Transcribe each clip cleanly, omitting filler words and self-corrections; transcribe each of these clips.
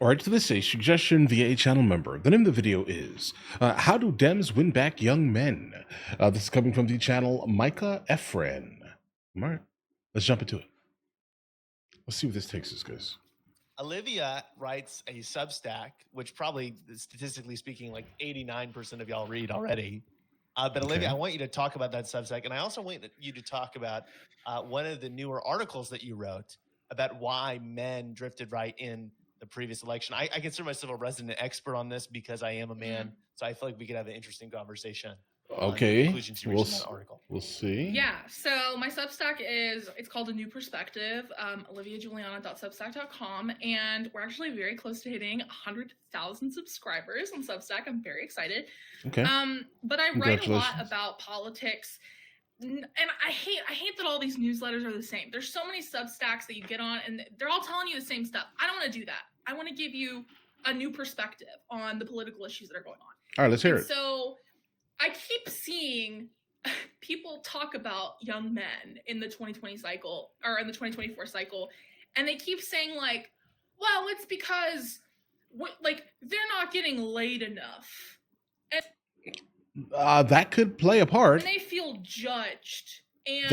All right, so this is a suggestion via a channel member. The name of the video is How Do Dems Win Back Young Men? This is coming from the channel Micah Efren. All right, let's jump into it. Let's see where this takes us, guys. Olivia writes a Substack, which probably, statistically speaking, like 89% of y'all read already. But Olivia, I want you to talk about that Substack. And I also want you to talk about one of the newer articles that you wrote about why men drifted right in the previous election. I consider myself a resident expert on this because I am a man. So I feel like we could have an interesting conversation. Okay, Conclusions you reached in that article. We'll see. Yeah, so my Substack it's called A New Perspective, oliviajulianna.substack.com, and we're actually very close to hitting 100,000 subscribers on Substack. I'm very excited. Okay. But I write a lot about politics, and I hate that all these newsletters are the same. There's so many Substacks that you get on, and they're all telling you the same stuff. I don't want to do that. I want to give you a new perspective on the political issues that are going on. All right, let's hear it. So I keep seeing people talk about young men in the 2020 cycle or in the 2024 cycle, and they keep saying like, well, it's because they're not getting laid enough. And that could play a part. And they feel judged. And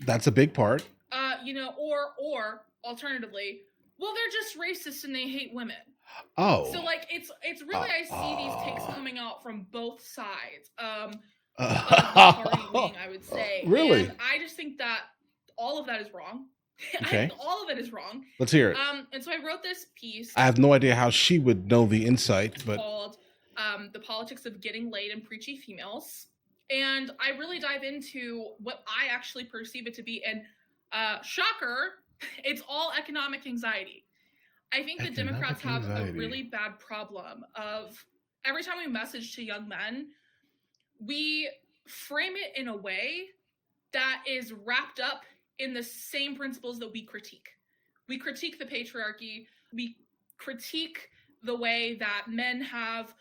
that's a big part. Or alternatively, well, they're just racist and they hate women. Oh. So it's really I see these takes coming out from both sides of the party wing, I would say. Really? And I just think that all of that is wrong. Okay. I think all of it is wrong. Let's hear it. And so I wrote this piece. I have no idea how she would know the insight, but called The Politics of Getting Laid and Preachy Females. And I really dive into what I actually perceive it to be. And shocker, it's all economic anxiety. I think the Democrats have a really bad problem of every time we message to young men, we frame it in a way that is wrapped up in the same principles that we critique. We critique the patriarchy. We critique the way that men have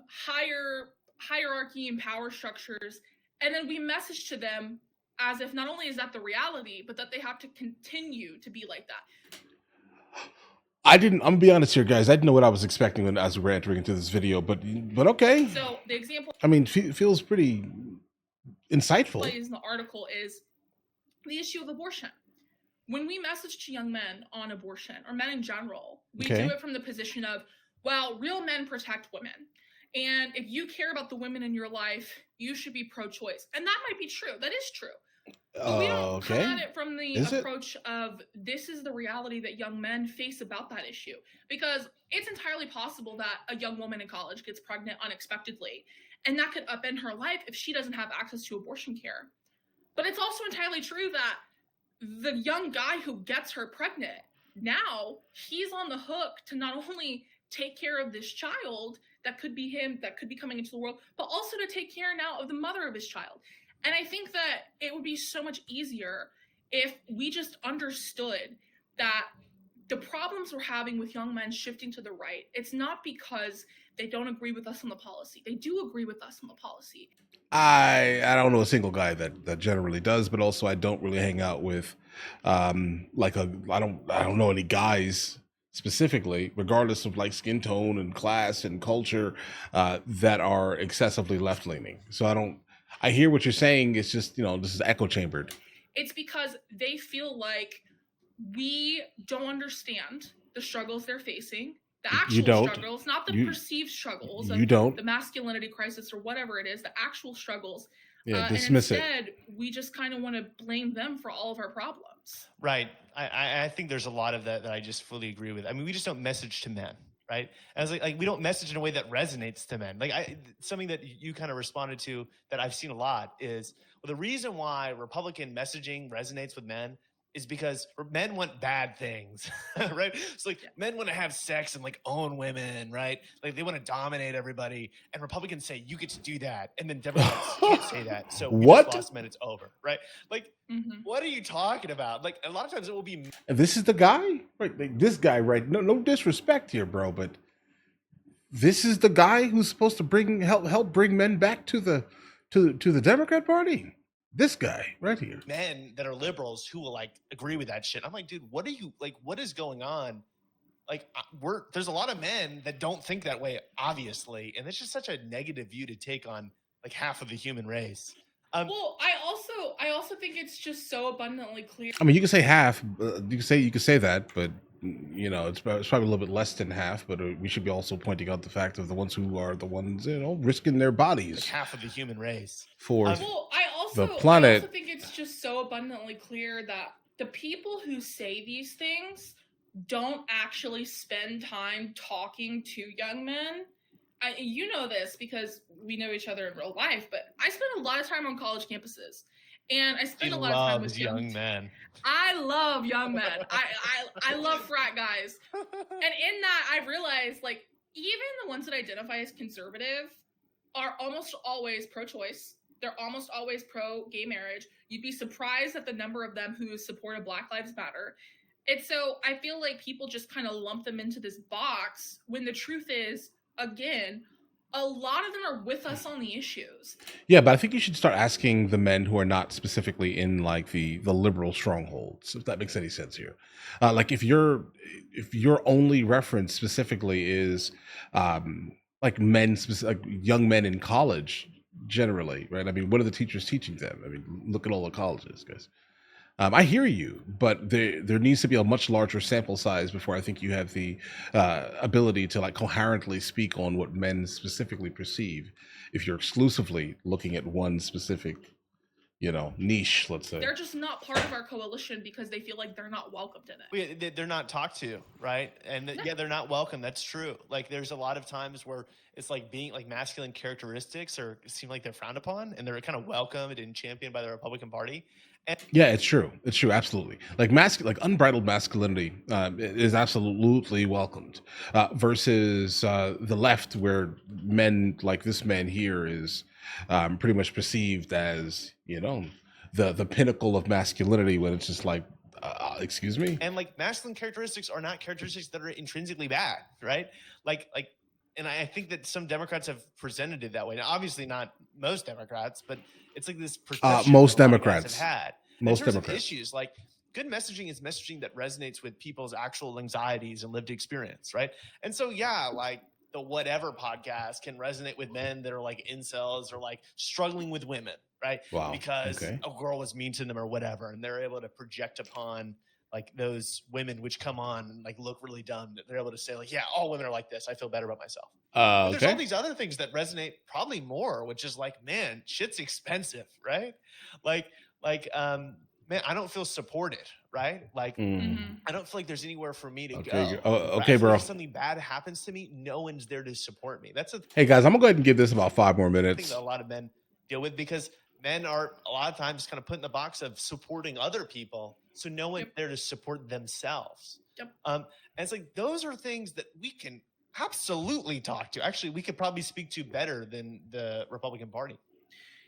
higher hierarchy and power structures. And then we message to them as if not only is that the reality, but that they have to continue to be like that. I'm gonna be honest here, guys. I didn't know what I was expecting as we were entering into this video, but okay. So the example, I mean, feels pretty insightful. In the article is the issue of abortion. When we message to young men on abortion, or men in general, we do it from the position of, well, real men protect women. And if you care about the women in your life, you should be pro-choice. And that might be true. That is true. But we don't come at it from the approach of this is the reality that young men face about that issue. Because it's entirely possible that a young woman in college gets pregnant unexpectedly, and that could upend her life if she doesn't have access to abortion care. But it's also entirely true that the young guy who gets her pregnant, now he's on the hook to not only take care of this child that could be him, that could be coming into the world, but also to take care now of the mother of his child. And I think that it would be so much easier if we just understood that the problems we're having with young men shifting to the right, it's not because they don't agree with us on the policy. They do agree with us on the policy. I don't know a single guy that generally does, but also I don't really hang out with I don't know any guys specifically, regardless of like skin tone and class and culture, that are excessively left leaning. So I hear what you're saying. It's just, this is echo chambered. It's because they feel like we don't understand the struggles they're facing, the actual struggles, not the perceived struggles of the masculinity crisis or whatever it is, the actual struggles. Yeah, dismiss and instead, we just kind of want to blame them for all of our problems. Right. I think there's a lot of that I just fully agree with. I mean, we just don't message to men, right? And I was like we don't message in a way that resonates to men. Something that you kind of responded to that I've seen a lot is, well, the reason why Republican messaging resonates with men is because men want bad things, right? It's men want to have sex and own women, right? They want to dominate everybody. And Republicans say, you get to do that. And then Democrats can't say that. So we just lost men, it's over, right? What are you talking about? A lot of times it will be. This is the guy, right? This guy, right? No disrespect here, bro, but this is the guy who's supposed to help bring men back to the Democrat Party. This guy right here. Men that are liberals who will agree with that shit. I'm like, dude, what are you what is going on? like there's a lot of men that don't think that way, obviously, and it's just such a negative view to take on like half of the human race. Well, I also think it's just so abundantly clear. I mean, you can say half. You can say that, but it's probably a little bit less than half. But we should be also pointing out the fact of the ones who are the ones risking their Like bodies half of the human race. for Well, the planet. I also think it's just so abundantly clear that the people who say these things don't actually spend time talking to young men. You know this because we know each other in real life, but I spend a lot of time on college campuses, and I spend a lot of time with young men. I love young men. I love frat guys, and in that I realized like even the ones that identify as conservative are almost always pro-choice. They're almost always pro-gay marriage. You'd be surprised at the number of them who support a Black Lives Matter. And so I feel like people just kind of lump them into this box when the truth is, again, a lot of them are with us on the issues. Yeah, but I think you should start asking the men who are not specifically in like the liberal strongholds, if that makes any sense here. Like if your only reference specifically is like like young men in college generally, right? I mean, what are the teachers teaching them? I mean, look at all the colleges, guys. I hear you, but there needs to be a much larger sample size before I think you have the ability to like coherently speak on what men specifically perceive. If you're exclusively looking at one specific, niche, let's say. They're just not part of our coalition because they feel like they're not welcomed in it. They're not talked to, right? And yeah, they're not welcome. That's true. Like there's a lot of times where it's like being like masculine characteristics seem like they're frowned upon, and they're kind of welcomed and championed by the Republican Party. Yeah, it's true. It's true. Absolutely. Like unbridled masculinity is absolutely welcomed versus the left, where men like this man here is pretty much perceived as, the pinnacle of masculinity, when it's just like, excuse me. And like masculine characteristics are not characteristics that are intrinsically bad, right? And I think that some Democrats have presented it that way. Now, obviously not most Democrats, but it's like this perception most that a lot of Democrats guys have had. Most in terms Democrats. Of issues like good messaging is messaging that resonates with people's actual anxieties and lived experience, right? And so, yeah, like the Whatever podcast can resonate with men that are like incels or like struggling with women, right? Wow. Because a girl was mean to them or whatever, and they're able to project upon like those women which come on and like look really dumb. They're able to say like, yeah, all women are like this. I feel better about myself. But there's all these other things that resonate probably more, which is like, man, shit's expensive, right? Man, I don't feel supported, right? Like, I don't feel like there's anywhere for me to go. Okay, bro. If something bad happens to me, no one's there to support me. Hey guys, I'm gonna go ahead and give this about 5 more minutes. I think that a lot of men deal with, because men are a lot of times kind of put in the box of supporting other people, so no one's there to support themselves. And it's like those are things that we can absolutely talk to. Actually, we could probably speak to better than the Republican Party.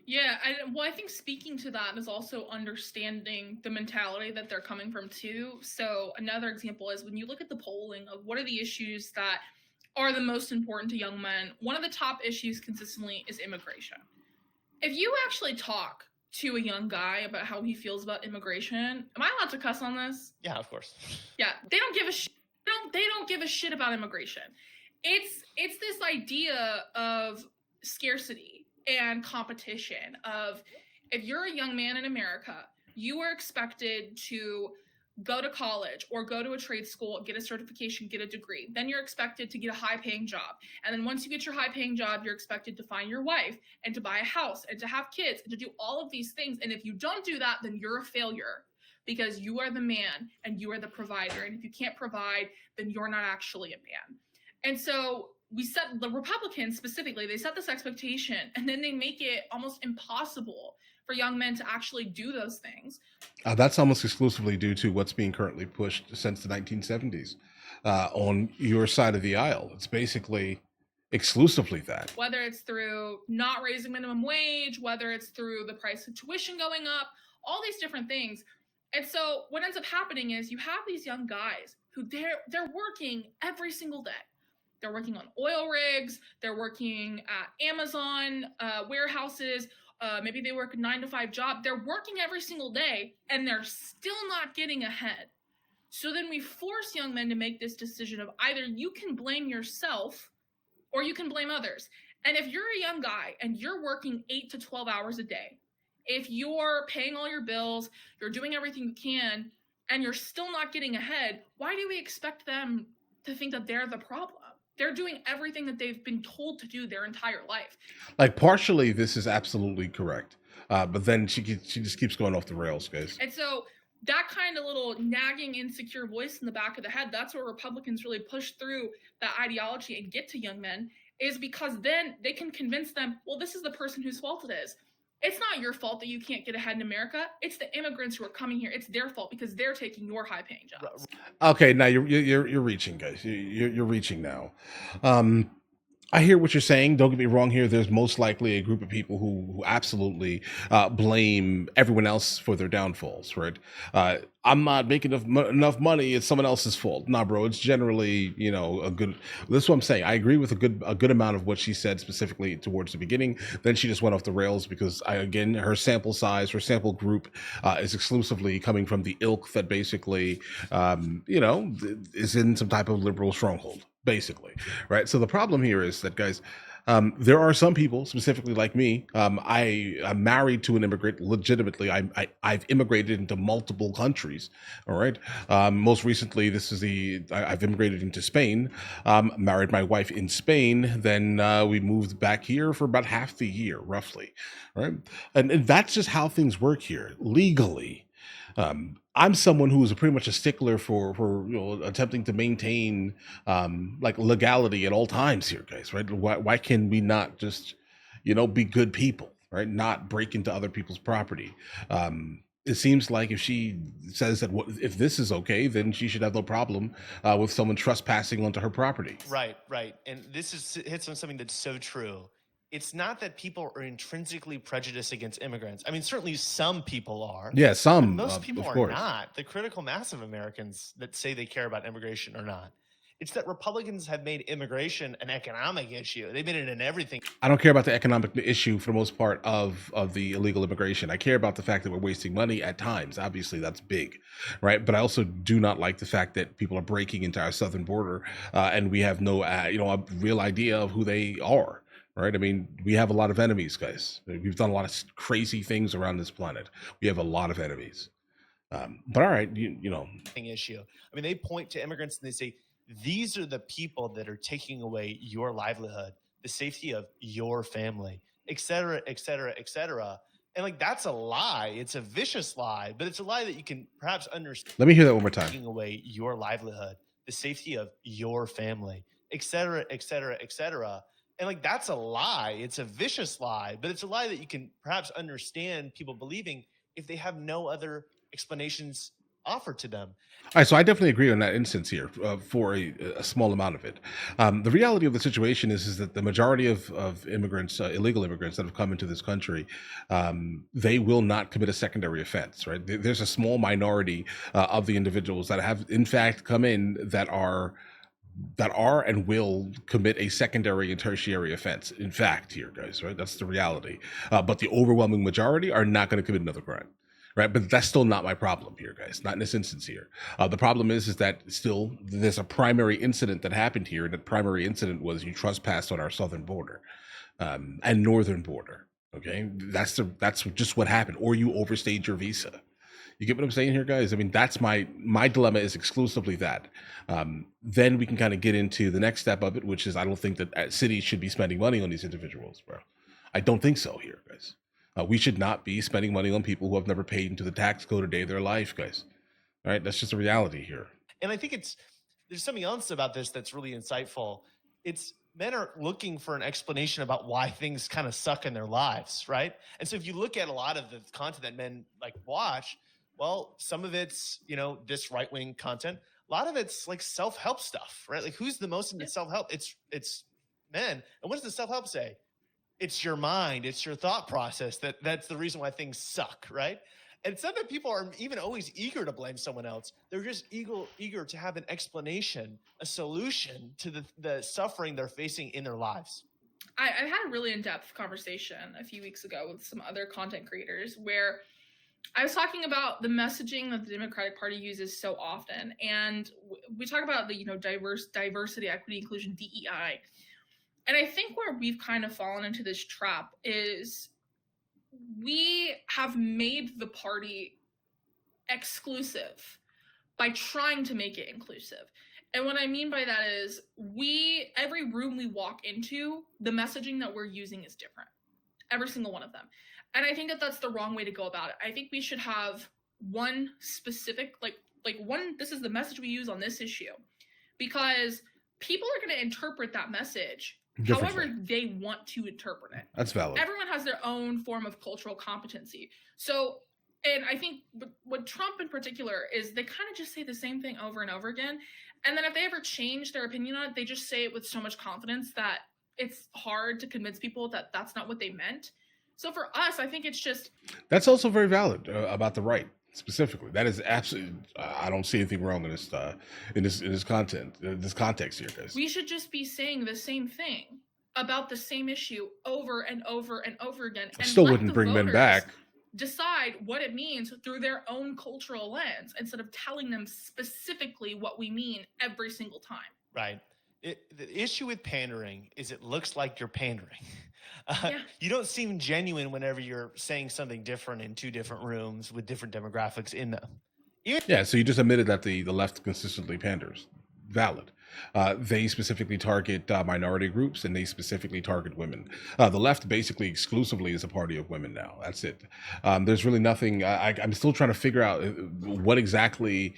Yeah, I think speaking to that is also understanding the mentality that they're coming from too. So another example is when you look at the polling of what are the issues that are the most important to young men, one of the top issues consistently is immigration. If you actually talk to a young guy about how he feels about immigration, am I allowed to cuss on this? Yeah, of course. Yeah, they don't give a shit. They don't give a shit about immigration. It's this idea of scarcity and competition of, if you're a young man in America, you are expected to go to college or go to a trade school, get a certification, get a degree. Then you're expected to get a high-paying job. And then once you get your high-paying job, you're expected to find your wife and to buy a house and to have kids and to do all of these things. And if you don't do that, then you're a failure, because you are the man and you are the provider. And if you can't provide, then you're not actually a man. And so the Republicans specifically, they set this expectation, and then they make it almost impossible for young men to actually do those things. That's almost exclusively due to what's being currently pushed since the 1970s on your side of the aisle. It's basically exclusively that. Whether it's through not raising minimum wage, whether it's through the price of tuition going up, all these different things. And so what ends up happening is you have these young guys who they're working every single day. They're working on oil rigs. They're working at Amazon warehouses. Maybe they work a 9-to-5 job. They're working every single day, and they're still not getting ahead. So then we force young men to make this decision of either you can blame yourself or you can blame others. And if you're a young guy and you're working 8 to 12 hours a day, if you're paying all your bills, you're doing everything you can, and you're still not getting ahead, why do we expect them to think that they're the problem? They're doing everything that they've been told to do their entire life. Like, partially, this is absolutely correct. But then she just keeps going off the rails, guys. And so that kind of little nagging, insecure voice in the back of the head, that's where Republicans really push through that ideology and get to young men, is because then they can convince them, well, this is the person whose fault it is. It's not your fault that you can't get ahead in America. It's the immigrants who are coming here. It's their fault because they're taking your high-paying jobs. Okay, now you're reaching, guys. You're reaching now. I hear what you're saying. Don't get me wrong here. There's most likely a group of people who absolutely blame everyone else for their downfalls, right? I'm not making enough money. It's someone else's fault. Nah, bro. It's generally, a good. That's what I'm saying. I agree with a good amount of what she said specifically towards the beginning. Then she just went off the rails because her sample size, her sample group is exclusively coming from the ilk that basically, is in some type of liberal stronghold. Basically, right? So the problem here is that, guys, there are some people, specifically like me. I'm married to an immigrant. Legitimately, I've immigrated into multiple countries. All right. Most recently, I've immigrated into Spain. Married my wife in Spain. Then we moved back here for about half the year, roughly. Right, and that's just how things work here legally. I'm someone who is pretty much a stickler for attempting to maintain like legality at all times here, guys. Right? Why can we not just be good people, right? Not break into other people's property. It seems like if she says that if this is okay, then she should have no problem with someone trespassing onto her property. Right. And this hits on something that's so true. It's not that people are intrinsically prejudiced against immigrants. I mean, certainly some people are. Yeah, some. Most people of are course. not. The critical mass of Americans that say they care about immigration are not. It's that Republicans have made immigration an economic issue. They made it in everything. I don't care about the economic issue for the most part of the illegal immigration. I care about the fact that we're wasting money at times. Obviously, that's big, right? But I also do not like the fact that people are breaking into our southern border and we have no, a real idea of who they are. Right. I mean, we have a lot of enemies, guys. We've done a lot of crazy things around this planet. We have a lot of enemies. But all right, issue. I mean, they point to immigrants and they say, these are the people that are taking away your livelihood, the safety of your family, et cetera, et cetera, et cetera. And like, that's a lie. It's a vicious lie, but it's a lie that you can perhaps understand. Let me hear that one more time. Taking away your livelihood, the safety of your family, et cetera, et cetera, et cetera. And like, that's a lie. It's a vicious lie, but it's a lie that you can perhaps understand people believing if they have no other explanations offered to them. All right, so I definitely agree on that instance here for a small amount of it. The reality of the situation is that the majority of immigrants, illegal immigrants that have come into this country, they will not commit a secondary offense, right? There's a small minority of the individuals that have, in fact, come in that are and will commit a secondary and tertiary offense. In fact, here, guys, right? That's the reality. But the overwhelming majority are not going to commit another crime. Right. But that's still not my problem here, guys. Not in this instance here. The problem is that still there's a primary incident that happened here. And that primary incident was you trespassed on our southern border and northern border. OK, that's just what happened. Or you overstayed your visa. You get what I'm saying here, guys? I mean, that's my dilemma is exclusively that. Then we can kind of get into the next step of it, which is I don't think that cities should be spending money on these individuals, bro. I don't think so here, guys. We should not be spending money on people who have never paid into the tax code a day of their life, guys. All right? That's just a reality here. And I think there's something else about this that's really insightful. It's men are looking for an explanation about why things kind of suck in their lives, right? And so if you look at a lot of the content that men like watch, well, some of it's, this right-wing content. A lot of it's like self-help stuff, right? Like who's the most into self-help? It's men. And what does the self-help say? It's your mind. It's your thought process. That's the reason why things suck, right? And it's not that people are even always eager to blame someone else. They're just eager to have an explanation, a solution to the suffering they're facing in their lives. I had a really in-depth conversation a few weeks ago with some other content creators where I was talking about the messaging that the Democratic Party uses so often, and we talk about the diversity, equity, inclusion, DEI, and I think where we've kind of fallen into this trap is we have made the party exclusive by trying to make it inclusive. And what I mean by that is every room we walk into, the messaging that we're using is different. Every single one of them. And I think that that's the wrong way to go about it. I think we should have one specific, this is the message we use on this issue. Because people are going to interpret that message however they want to interpret it. That's valid. Everyone has their own form of cultural competency. So, and I think what Trump in particular is they kind of just say the same thing over and over again. And then if they ever change their opinion on it, they just say it with so much confidence that it's hard to convince people that that's not what they meant. So for us, I think it's just... That's also very valid about the right specifically. That is absolutely... I don't see anything wrong in this context here, guys. We should just be saying the same thing about the same issue over and over and over again. And still wouldn't bring men back. Decide what it means through their own cultural lens instead of telling them specifically what we mean every single time. Right. The issue with pandering is it looks like you're pandering. Yeah. You don't seem genuine whenever you're saying something different in two different rooms with different demographics in them. Yeah, so you just admitted that the left consistently panders. Valid. They specifically target minority groups, and they specifically target women. The left basically exclusively is a party of women now. That's it. There's really nothing. I'm still trying to figure out what exactly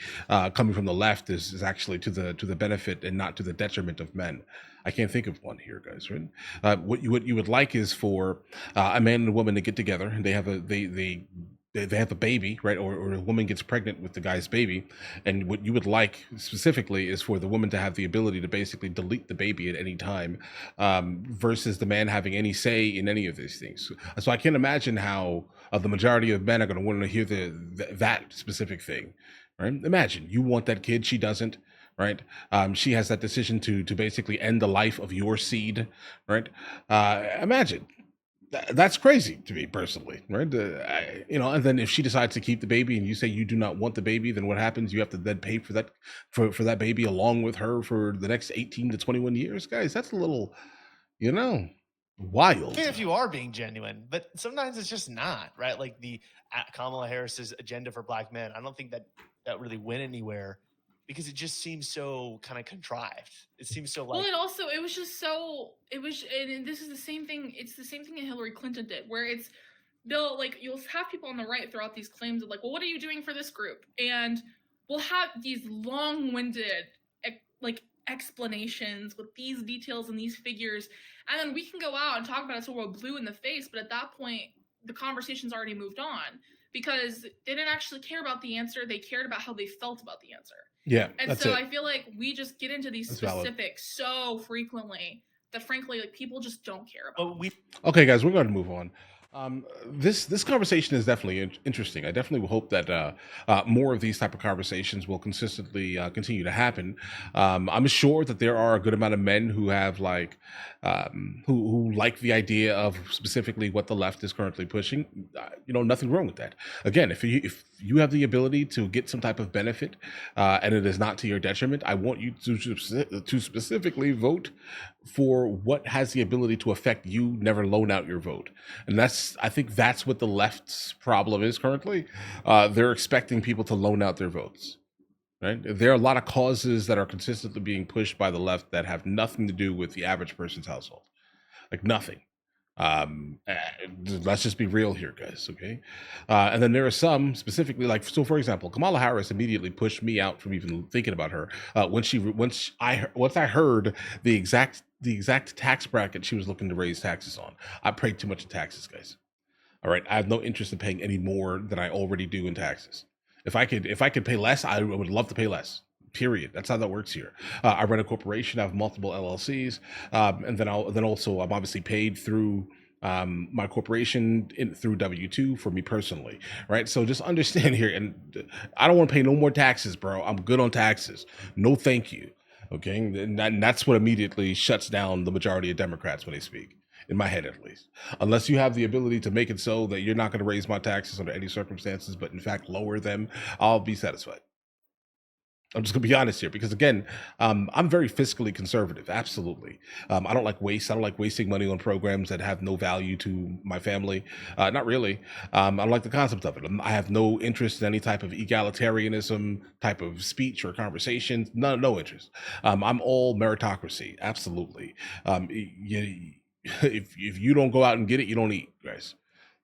coming from the left is actually to the benefit and not to the detriment of men. I can't think of one here, guys. Right? What you would like is for a man and a woman to get together, and they have a baby, right? Or a woman gets pregnant with the guy's baby. And what you would like specifically is for the woman to have the ability to basically delete the baby at any time, versus the man having any say in any of these things. So I can't imagine how the majority of men are going to want to hear that specific thing, right? Imagine you want that kid, she doesn't. Right. She has that decision to basically end the life of your seed. Right. Imagine. That's crazy to me personally, right? And then if she decides to keep the baby and you say you do not want the baby, then what happens? You have to then pay for that baby along with her for the next 18 to 21 years. Guys, that's a little, wild. If you are being genuine, but sometimes it's just not, right? Like the Kamala Harris's agenda for black men. I don't think that really went anywhere, because it just seems so kind of contrived. It seems so like... Well, and this is the same thing. It's the same thing that Hillary Clinton did, where you'll have people on the right throw out these claims of well, what are you doing for this group? And we'll have these long-winded explanations with these details and these figures. And then we can go out and talk about it so we're blue in the face. But at that point, the conversation's already moved on, because they didn't actually care about the answer. They cared about how they felt about the answer. Yeah, and so I feel like we just get into these specifics so frequently that, frankly, people just don't care about. Okay, guys, we're going to move on. This conversation is definitely interesting. I definitely hope that more of these type of conversations will consistently continue to happen. I'm sure that there are a good amount of men who have who like the idea of specifically what the left is currently pushing. Nothing wrong with that. Again, if you have the ability to get some type of benefit and it is not to your detriment, I want you to specifically vote for what has the ability to affect you. Never loan out your vote. And I think that's what the left's problem is currently. They're expecting people to loan out their votes. Right? There are a lot of causes that are consistently being pushed by the left that have nothing to do with the average person's household. Nothing. Let's just be real here, guys. Okay. And then there are some specifically, for example, Kamala Harris immediately pushed me out from even thinking about her once I heard the exact tax bracket she was looking to raise taxes on. I paid too much in taxes, guys. All right. I have no interest in paying any more than I already do in taxes. If I could pay less, I would love to pay less. Period. That's how that works here. I run a corporation. I have multiple LLCs, and then also I'm obviously paid through my corporation through W-2 for me personally, right? So just understand here, and I don't want to pay no more taxes, bro. I'm good on taxes. No, thank you. Okay, and that's what immediately shuts down the majority of Democrats when they speak. in my head at least. Unless you have the ability to make it so that you're not going to raise my taxes under any circumstances, but in fact lower them, I'll be satisfied. I'm just gonna be honest here because again, I'm very fiscally conservative. Absolutely, I don't like waste. I don't like wasting money on programs that have no value to my family. Not really. I don't like the concept of it. I have no interest in any type of egalitarianism type of speech or conversation. No interest. I'm all meritocracy. Absolutely. If you don't go out and get it, you don't eat, guys.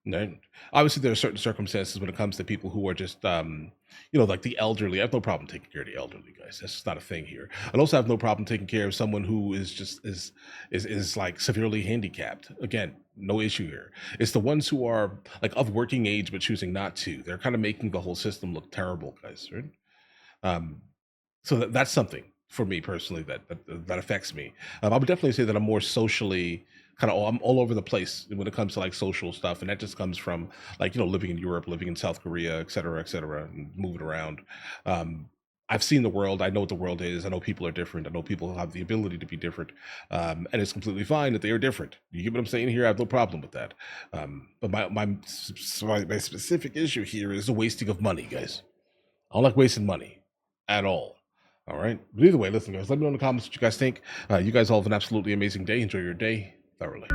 No. Obviously, there are certain circumstances when it comes to people who are just, like the elderly. I have no problem taking care of the elderly, guys. That's just not a thing here. I also have no problem taking care of someone who is just is like severely handicapped. Again, no issue here. It's the ones who are like of working age but choosing not to. They're kind of making the whole system look terrible, guys. Right? Um, so that's something for me personally that affects me. I would definitely say that I'm more socially I'm all over the place when it comes to like social stuff, and that just comes from like living in Europe, living in South Korea, et cetera, and moving around. I've seen the world. I know what the world is. I know people are different. I know people have the ability to be different, and it's completely fine that they are different. You get what I'm saying here? I have no problem with that. But my specific issue here is the wasting of money, guys. I don't like wasting money at all. All right. But either way, listen, guys, let me know in the comments what you guys think. You guys all have an absolutely amazing day. Enjoy your day thoroughly.